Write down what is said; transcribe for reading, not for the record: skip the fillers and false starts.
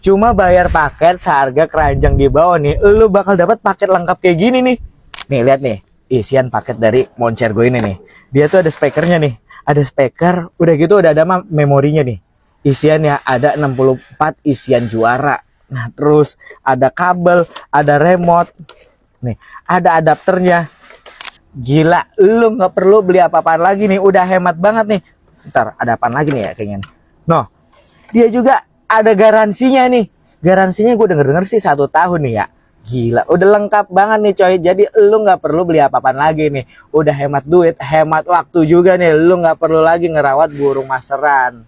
Cuma bayar paket seharga keranjang di bawah nih, lu bakal dapat paket lengkap kayak gini nih. Nih lihat nih, isian paket dari Moncergo ini nih. Dia tuh ada speakernya nih. Ada speaker, udah gitu udah ada memorinya nih. Isiannya ada 64 isian juara. Nah, terus ada kabel, ada remote. Nih, ada adapternya. Gila, lu nggak perlu beli apa-apaan lagi nih, udah hemat banget nih. Ntar ada apa lagi nih ya kayaknya. Noh, dia juga ada garansinya nih. Garansinya gue denger-denger sih 1 tahun nih ya. Gila, udah lengkap banget nih coy. Jadi lu nggak perlu beli apa-apaan lagi nih. Udah hemat duit, hemat waktu juga nih. Lu nggak perlu lagi ngerawat burung masteran.